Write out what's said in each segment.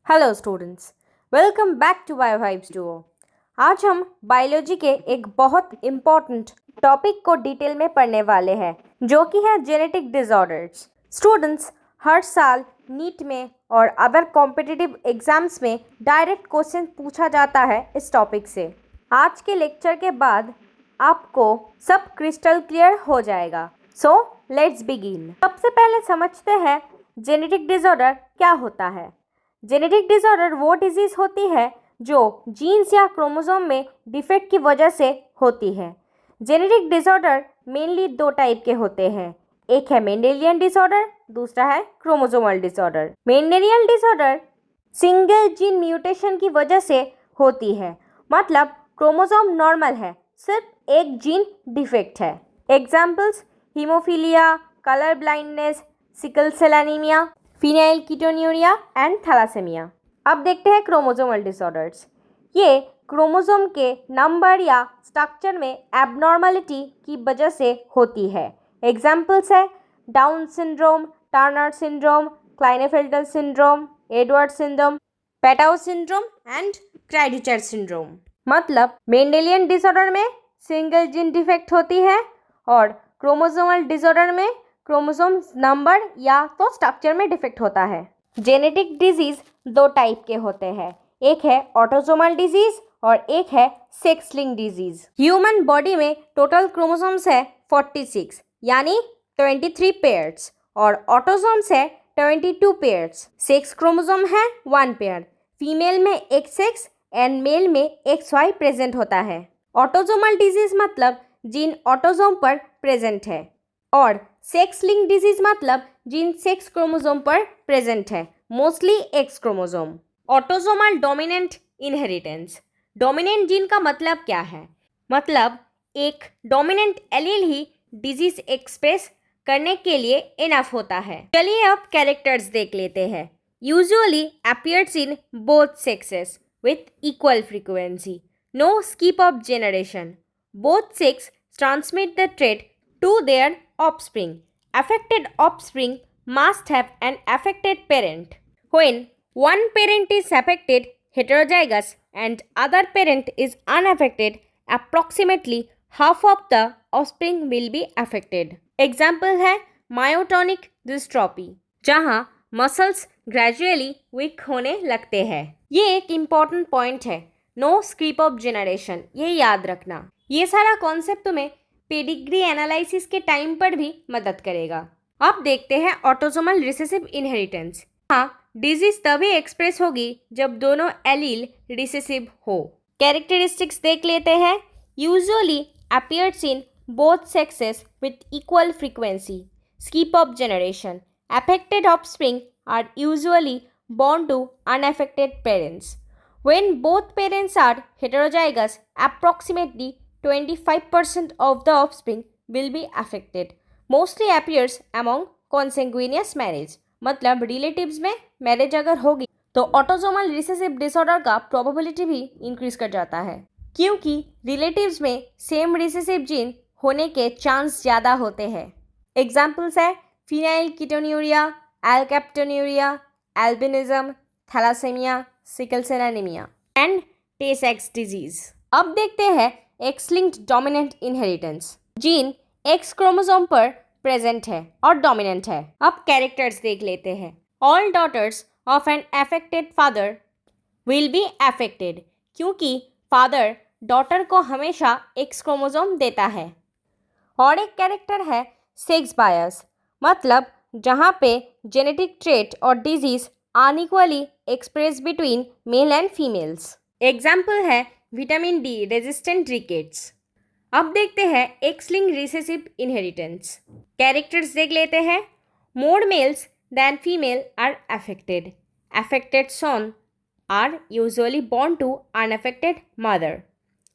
Hello students, welcome back to Bio Vibes Duo. आज हम biology के एक बहुत इम्पॉर्टेंट टॉपिक को डिटेल में पढ़ने वाले हैं, जो कि है जेनेटिक डिसऑर्डर्स। स्टूडेंट्स, हर साल नीट में और अदर कॉम्पिटिटिव एग्जाम्स में डायरेक्ट क्वेश्चन पूछा जाता है इस टॉपिक से। आज के लेक्चर के बाद आपको सब क्रिस्टल क्लियर हो जाएगा। So let's begin. सबसे पहले समझते हैं जेनेटिक डिसऑर्डर क्या होता है। जेनेटिक डिसऑर्डर वो डिजीज होती है जो जीन्स या क्रोमोसोम में डिफेक्ट की वजह से होती है। जेनेटिक डिसऑर्डर मेनली दो टाइप के होते हैं, एक है मेंडेलियन डिसऑर्डर, दूसरा है chromosomal disorder. Mendelian disorder single gene mutation की वजह से होती है, मतलब क्रोमोसोम नॉर्मल है, सिर्फ एक जीन डिफेक्ट है। Examples haemophilia, colour blindness, sickle cell anaemia, phenylketonuria and thalassaemia. अब देखते हैं क्रोमोसोमल डिसऑर्डर्स। ये क्रोमोसोम के नंबर या स्ट्रक्चर में एबनॉर्मलिटी की वजह से होती है। एग्जाम्पल्स है Down syndrome, Turner syndrome, Klinefelter syndrome, Edward syndrome, Patau syndrome and cri du chat syndrome. मतलब मेंडेलियन डिसऑर्डर में सिंगल जीन डिफेक्ट होती है और क्रोमोसोमल डिसऑर्डर में क्रोमोसोम नंबर या तो स्ट्रक्चर में डिफेक्ट होता है। जेनेटिक डिजीज दो टाइप के होते हैं, एक है ऑटोसोमल डिजीज और एक है sex linked disease. Human body में टोटल क्रोमोसोम्स है 46 यानी 23 पेयर्स और ऑटोसोम्स है 22 पेयर्स। सेक्स क्रोमोसोम है 1 पेयर, फीमेल में एक सेक्स एंड मेल में एक XY प्रेजेंट होता है। ऑटोसोमल डिजीज मतलब जीन ऑटोसोम पर प्रेजेंट है और सेक्स लिंक डिजीज मतलब जीन सेक्स क्रोमोसोम पर प्रेजेंट है, mostly x chromosome. Autosomal dominant inheritance. Dominant gene का मतलब क्या है? मतलब एक डोमिनेंट एलील ही डिजीज एक्सप्रेस करने के लिए इनफ होता है। चलिए अब कैरेक्टर्स देख लेते हैं। Usually appears in both sexes with equal frequency, no skip of generation, both sex transmit the trait to their offspring. Affected offspring must have an affected parent. When one parent is affected, heterozygous, and other parent is unaffected, approximately half of the offspring will be affected. Example है myotonic dystrophy, जहाँ muscles gradually week होने लगते हैं। ये एक important point है, no skip of generation, ये याद रखना। ये सारा कॉन्सेप्ट तुम्हें पेडिग्री एनालिसिस के टाइम पर भी मदद करेगा। अब देखते हैं ऑटोसोमल रिसेसिव इनहेरिटेंस। हाँ, डिजीज तभी एक्सप्रेस होगी जब दोनों एलील रिसेसिव हो। कैरेक्टरिस्टिक्स देख लेते हैं। Usually appears in both sexes with equal frequency, skip of generation, affected offspring are usually born to unaffected parents. When both parents are heterozygous, approximately 25% of the offspring will be affected. Mostly appears among consanguineous marriage. मतलब relatives में marriage अगर होगी तो autosomal recessive disorder का probability भी increase कर जाता है, क्योंकि रिलेटिव्स में सेम रिसेसिव जीन होने के चांस ज़्यादा होते हैं। एग्जाम्पल्स है phenylketonuria, alkaptonuria, albinism, thalassaemia, sickle cell anaemia and Tay सेक्स डिजीज। अब देखते हैं X linked dominant inheritance. Gene X chromosome पर प्रेजेंट है और डोमिनेंट है। अब कैरेक्टर्स देख लेते हैं। All daughters of an affected father will be affected, क्योंकि फादर डॉटर को हमेशा एक्स क्रोमोसोम देता है। और एक कैरेक्टर है सेक्स बायस, मतलब जहाँ पे जेनेटिक ट्रेट और disease unequally express between male and females. Example है विटामिन डी रेजिस्टेंट रिकेट्स। अब देखते हैं X linked recessive inheritance. Characters देख लेते हैं। More males than female are affected. Affected son are usually born to unaffected mother.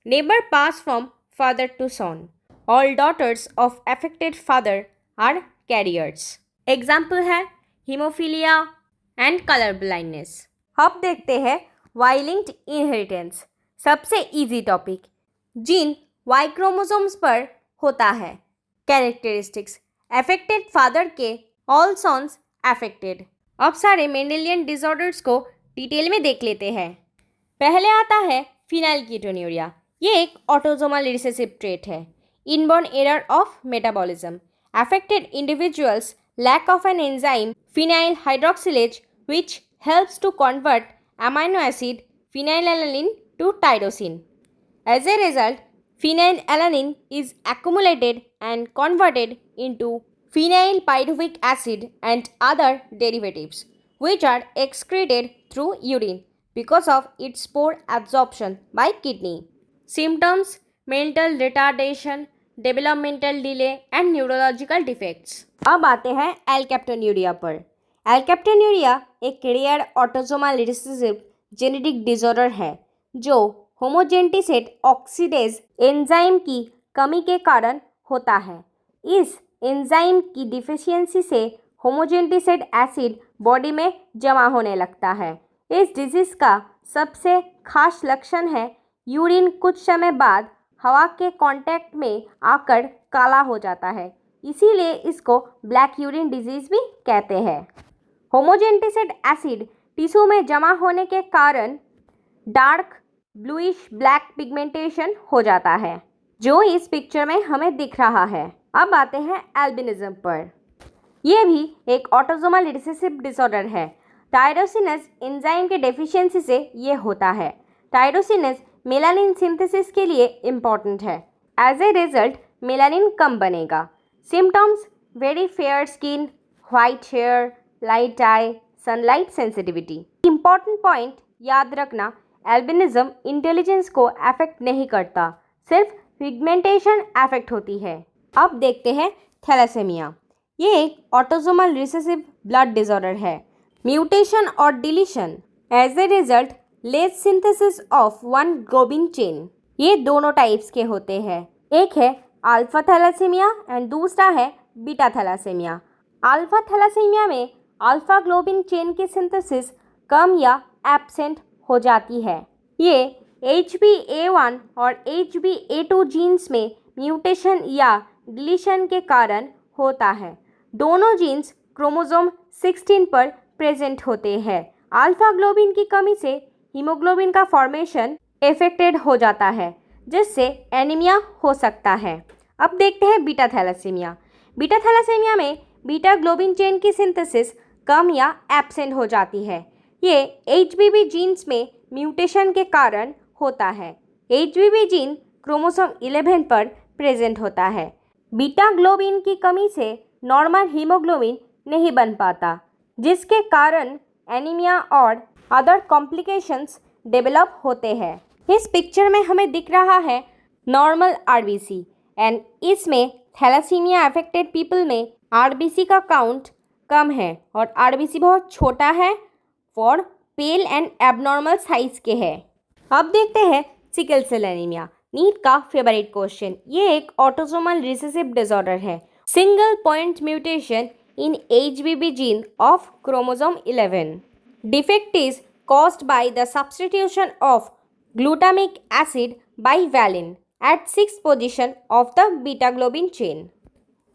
Neighbor pass from father to son. All daughters of affected father are carriers. Example है haemophilia and colour blindness. अब देखते हैं Y linked inheritance, सबसे easy topic. Gene Y chromosomes पर होता है। Characteristics, affected father के all sons affected. अब सारे मेंडेलियन डिसऑर्डर्स को डिटेल में देख लेते हैं। पहले आता है फिनाइलकीटोन्यूरिया। ये एक ऑटोसोमल रिसेसिव ट्रेट है। Inborn error of metabolism. Affected individuals lack of an enzyme phenyl hydroxylase which helps to convert amino acid phenylalanine to tyrosine. As a result, phenylalanine is accumulated and converted into phenylpyruvic acid and other derivatives which are excreted through urine because of its poor absorption by kidney. Symptoms: mental retardation, developmental delay and neurological defects. अब आते हैं alkaptonuria पर। Alkaptonuria एक rare autosomal recessive genetic disorder है जो होमोजेंटिसेट oxidase enzyme की कमी के कारण होता है। इस एंजाइम की डिफिशियंसी से होमोजेंटिसेट एसिड बॉडी में जमा होने लगता है। इस डिजीज का सबसे खास लक्षण है यूरिन कुछ समय बाद हवा के कांटेक्ट में आकर काला हो जाता है, इसीलिए इसको ब्लैक यूरिन डिजीज भी कहते हैं। होमोजेंटिसेट एसिड टिश्यू में जमा होने के कारण डार्क ब्लूइश ब्लैक पिगमेंटेशन हो जाता है, जो इस पिक्चर में हमें दिख रहा है। अब आते हैं एल्बिनिज्म पर। यह भी एक ऑटोसोमल रिसेसिव डिसऑर्डर है। टायरोसिनेज एंजाइम के डेफिशिएंसी से ये होता है। टायरोसिनेज मेलानिन सिंथेसिस के लिए इम्पॉर्टेंट है। एज ए रिजल्ट मेलानिन कम बनेगा। Symptoms: very fair skin, white hair, light eye, sunlight sensitivity. Important point याद रखना, एल्बिनिज्म इंटेलिजेंस को अफेक्ट नहीं करता, सिर्फ पिगमेंटेशन अफेक्ट होती है। अब देखते हैं थैलेसेमिया। ये एक ऑटोसोमल रिसेसिव ब्लड डिसऑर्डर है। म्यूटेशन और deletion as a result late synthesis of one globin chain. ये दोनों टाइप्स के होते हैं, एक है अल्फा थैलेसीमिया एंड दूसरा है बीटा थैलेसीमिया। अल्फा थैलेसीमिया में अल्फा ग्लोबिन चेन की सिंथेसिस कम या एब्सेंट हो जाती है। ये HbA1 और HbA2 जीन्स में म्यूटेशन या डिलीशन के कारण होता है। दोनों जीन्स क्रोमोसोम 16 पर प्रेजेंट होते हैं। अल्फा ग्लोबिन की कमी से हीमोग्लोबिन का फॉर्मेशन इफेक्टेड हो जाता है, जिससे एनीमिया हो सकता है। अब देखते हैं बीटा थैलेसीमिया। बीटा थैलेसीमिया में बीटा ग्लोबिन चेन की सिंथेसिस कम या एब्सेंट हो जाती है। ये HBB जीन्स में म्यूटेशन के कारण होता है। HBB जीन क्रोमोसोम 11 पर प्रेजेंट होता है। बीटा ग्लोबिन की कमी से नॉर्मल हीमोग्लोबिन नहीं बन पाता, जिसके कारण एनीमिया और अदर कॉम्प्लिकेशंस डेवलप होते हैं। इस पिक्चर में हमें दिख रहा है नॉर्मल RBC एंड इसमें थैलेसीमिया अफेक्टेड पीपल में RBC का काउंट कम है और RBC बहुत छोटा है और पेल एंड एबनॉर्मल साइज के है। अब देखते हैं सिकल सेल एनीमिया, नीट का फेवरेट क्वेश्चन। ये एक ऑटोसोमल रिसेसिव डिसऑर्डर है। Single point mutation in HBB gene of chromosome 11. Defect is caused by the substitution of glutamic acid by valine at 6th position of the beta globin chain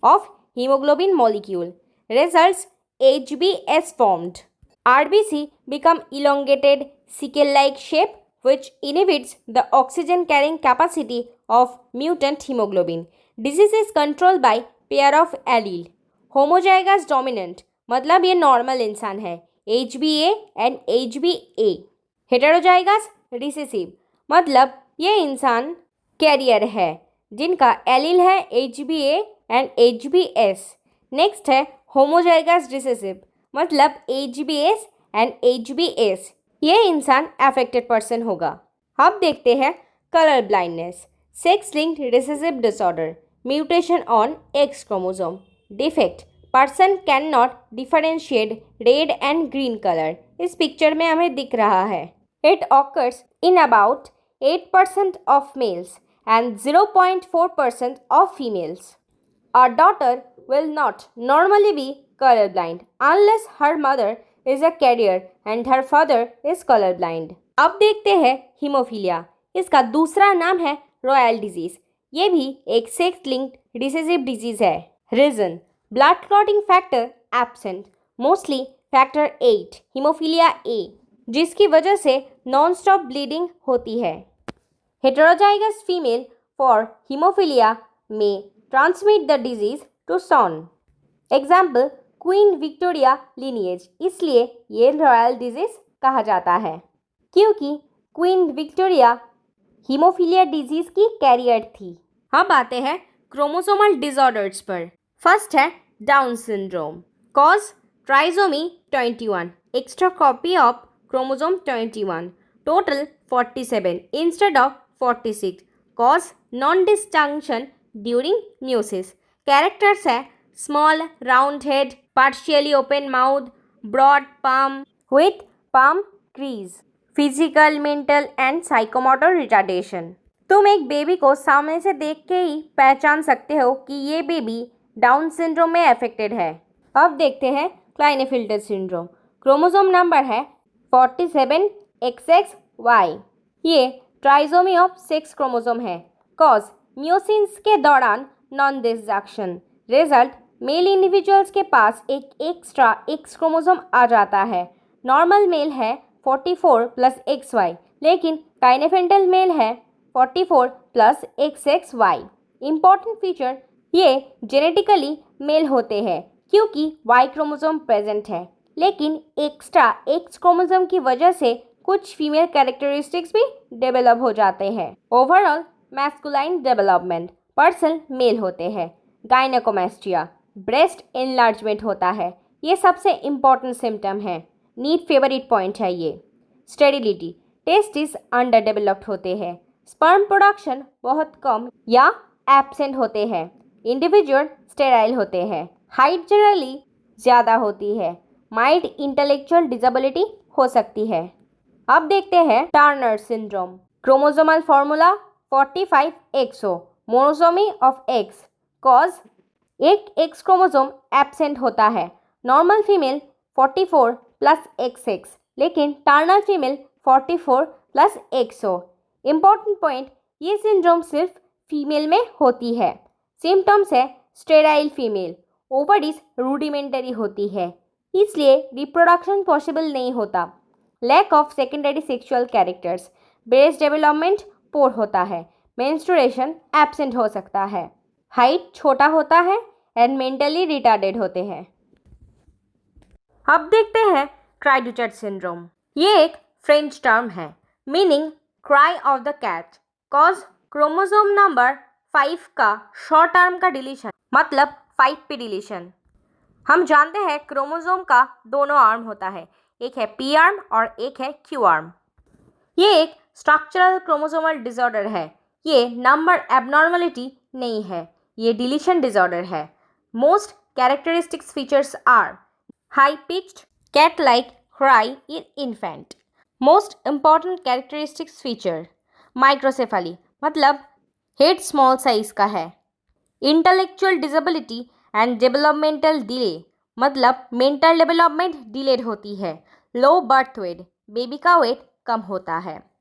of hemoglobin molecule. Results: HbS formed. RBC become elongated sickle-like shape which inhibits the oxygen carrying capacity of mutant hemoglobin. Disease is controlled by pair of allele. Homozygous dominant मतलब ये normal इंसान है, HbA and HbA। Heterozygous recessive मतलब ये इंसान career है जिनका allele है HbA एंड HbS। नेक्स्ट है होमोजाइगस रिसेसिव मतलब HbS एंड HbS। ये इंसान अफेक्टेड पर्सन होगा। अब देखते हैं colour blindness, sex linked recessive disorder, mutation on X chromosome. Defect: person can not differentiate red and green colour. इस पिक्चर में हमें दिख रहा है। It occurs in about 8% of males and 0.4% of females. A daughter will not normally be colour blind unless her mother is a carrier and her father is colour blind. अब देखते हैं haemophilia. इसका दूसरा नाम है रॉयल डिजीज। ये भी एक सेक्स लिंक्ड रिसेसिव डिजीज है। Reason: blood clotting factor absent, mostly factor 8, hemophilia A. जिसकी वजह से नॉन स्टॉप ब्लीडिंग होती है। हेटेरोजाइगस फीमेल फॉर हीमोफीलिया में transmit the disease to son. Example Queen Victoria lineage, इसलिए ये रॉयल डिजीज कहा जाता है क्योंकि क्वीन विक्टोरिया हीमोफीलिया डिजीज की कैरियर थी। अब आते हैं क्रोमोसोमल डिसऑर्डर्स पर। फर्स्ट है Down syndrome, cause trisomy 21, extra copy of chromosome 21, total 47 instead of 46, cause non disjunction during meiosis. Characters है small round head, partially open mouth, broad palm with palm crease, physical, mental and psychomotor retardation. तुम एक baby को सामने से देख के ही पहचान सकते हो कि ये बेबी डाउन सिंड्रोम में अफेक्टेड है। अब देखते हैं क्लाइनेफिल्टर सिंड्रोम। क्रोमोसोम नंबर है 47XXY। ये ट्राइसोमी ऑफ 6 क्रोमोसोम है। कॉज म्यूसिस के दौरान non disjunction. Result male individuals के पास एक एक्स्ट्रा X क्रोमोसोम आ जाता है। नॉर्मल मेल है 44 + XY, लेकिन काइनेफेंटल मेल है 44 + XXY। इम्पॉर्टेंट फीचर, ये जेनेटिकली मेल होते हैं क्योंकि Y क्रोमोसोम प्रेजेंट है, लेकिन एक्स्ट्रा X क्रोमोसोम की वजह से कुछ फीमेल कैरेक्टरिस्टिक्स भी डेवलप हो जाते हैं। Overall masculine development, person male होते हैं। गायनेकोमेस्टिया, ब्रेस्ट एनलार्जमेंट होता है, ये सबसे इम्पॉर्टेंट सिम्टम है। नीड फेवरेट पॉइंट है ये। स्टेरिलिटी, टेस्टिस अंडर डेवलप्ड होते हैं। स्पर्म प्रोडक्शन बहुत कम या एब्सेंट होते हैं। इंडिविजुअल स्टेराइल होते हैं। हाइट जनरली ज़्यादा होती है। माइल्ड इंटेलेक्चुअल डिसेबिलिटी हो सकती है। अब देखते हैं Turner syndrome. Chromosomal formula 45XO, monosomy of X। Cause एक X क्रोमोसोम एब्सेंट होता है। नॉर्मल फीमेल 44 + XX, लेकिन Turner female 44 + XO। Important point, ये सिंड्रोम सिर्फ फीमेल में होती है। सिम्टम्स है स्टेराइल फीमेल, ओवरीज रूडिमेंटरी होती है, इसलिए रिप्रोडक्शन पॉसिबल नहीं होता। Lack of secondary sexual characters, breast development poor होता है। मेंस्ट्रुएशन एब्सेंट हो सकता है। हाइट छोटा होता है एंड मेंटली रिटार्डेड होते हैं। अब देखते हैं क्राइडुचेट सिंड्रोम। ये एक फ्रेंच टर्म है meaning cry of the cat. Cause chromosome number 5 का शॉर्ट टर्म का डिलीशन, मतलब 5 पे डिलीशन। हम जानते हैं क्रोमोसोम का दोनों आर्म होता है, एक है पी आर्म और एक है क्यू आर्म। ये एक स्ट्रक्चरल क्रोमोसोमल डिसऑर्डर है। ये नंबर एबनॉर्मलिटी नहीं है, ये डिलीशन डिसऑर्डर है। Most characteristics features are high pitched cat like cry in infant. Most important characteristics feature, microcephaly, मतलब हेड स्मॉल साइज का है। Intellectual disability and developmental delay, मतलब मेंटल डेवलपमेंट डिलेड होती है। लो बर्थ वेट, बेबी का weight कम होता है।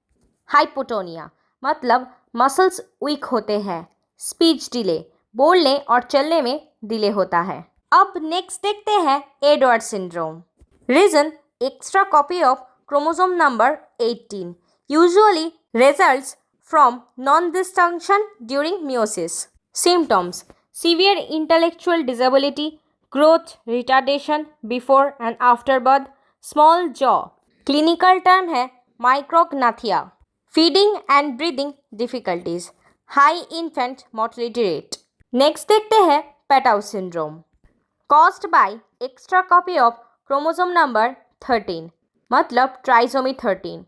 हाइपोटोनिया, मतलब मसल्स वीक होते हैं। स्पीच डिले, बोलने और चलने में डिले होता है। अब नेक्स्ट देखते हैं Edward syndrome. Reason extra copy of chromosome number 18, usually results from non disjunction during meiosis. Symptoms, severe intellectual disability, growth retardation before and after birth, small jaw. Clinical term है micrognathia. Feeding and breathing difficulties, high infant mortality rate. Next देखते हैं Patau syndrome. Caused by extra copy of chromosome number 13, मतलब trisomy 13,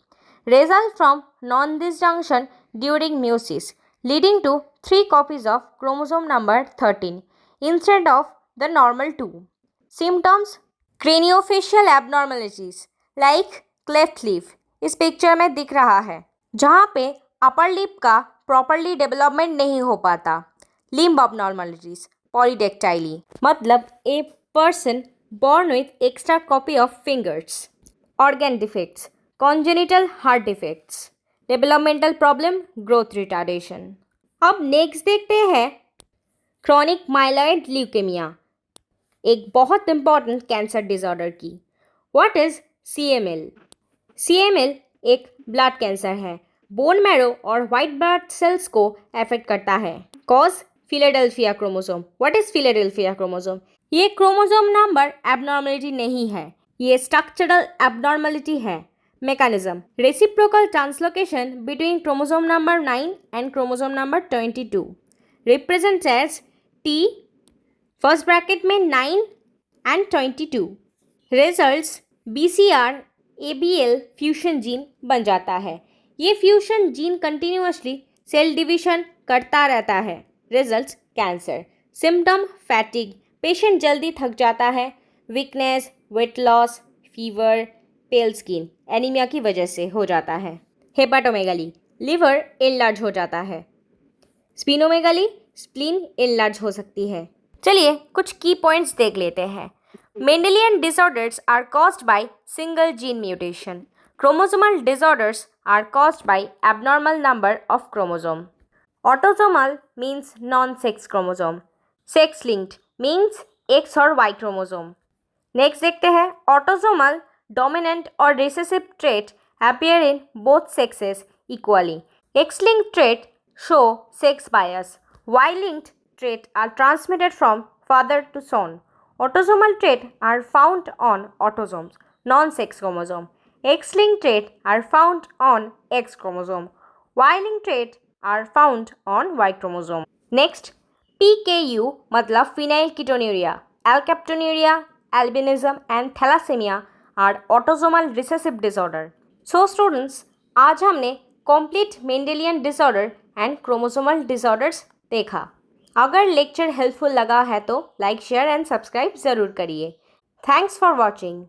result from non-disjunction during meiosis, leading to 3 copies of chromosome number 13 instead of the normal 2. Symptoms, craniofacial abnormalities like cleft lip, इस picture में दिख रहा है, जहाँ पे upper lip का properly development नहीं हो पाता। लिम्ब abnormalities, polydactyly, मतलब a person born with extra copy of fingers. Organ defects, congenital heart defects, developmental problem, growth retardation. अब नेक्स्ट देखते हैं क्रॉनिक माइलॉइड ल्यूकेमिया, एक बहुत इंपॉर्टेंट कैंसर डिसऑर्डर की। What is CML? CML एक blood cancer है, bone marrow और white blood cells को अफेक्ट करता है। Cause Philadelphia chromosome. What is Philadelphia chromosome? ये क्रोमोसोम नंबर एबनॉर्मलिटी नहीं है, ये स्ट्रक्चरल एबनॉर्मलिटी है। Mechanism, reciprocal translocation between chromosome number 9 and chromosome number 22 represents as T first bracket में 9 and 22 results BCR ABL fusion gene बन जाता है। ये fusion gene continuously cell division करता रहता है। Results cancer. Symptom fatigue, patient जल्दी थक जाता है। Weakness, weight loss, fever, pale skin, anaemia की वजह से हो जाता है। हेपाटोमेगाली, लिवर इनलार्ज हो जाता है। स्प्लीनोमेगाली, स्प्लीन इनलार्ज हो सकती है। चलिए कुछ की पॉइंट्स देख लेते हैं। Mendelian disorders are caused by single gene mutation. Chromosomal disorders are caused by abnormal number of chromosome. Autosomal means non sex chromosome. Sex linked means X और वाई क्रोमोसोम। नेक्स्ट देखते हैं, ऑटोसोमल डोमिनेंट और recessive trait appear in both sexes equally. X-linked trait show sex bias. Y-linked trait are transmitted from father to son. Autosomal trait are found on autosomes, non-sex chromosome. X-linked trait are found on X chromosome. Y-linked trait are found on Y chromosome. Next, PKU मतलब phenylketonuria, alkaptonuria, albinism and thalassemia are autosomal recessive disorder. So students, आज हमने complete Mendelian disorder and chromosomal disorders देखा। अगर lecture helpful लगा है तो like share and subscribe ज़रूर करिए। Thanks for watching.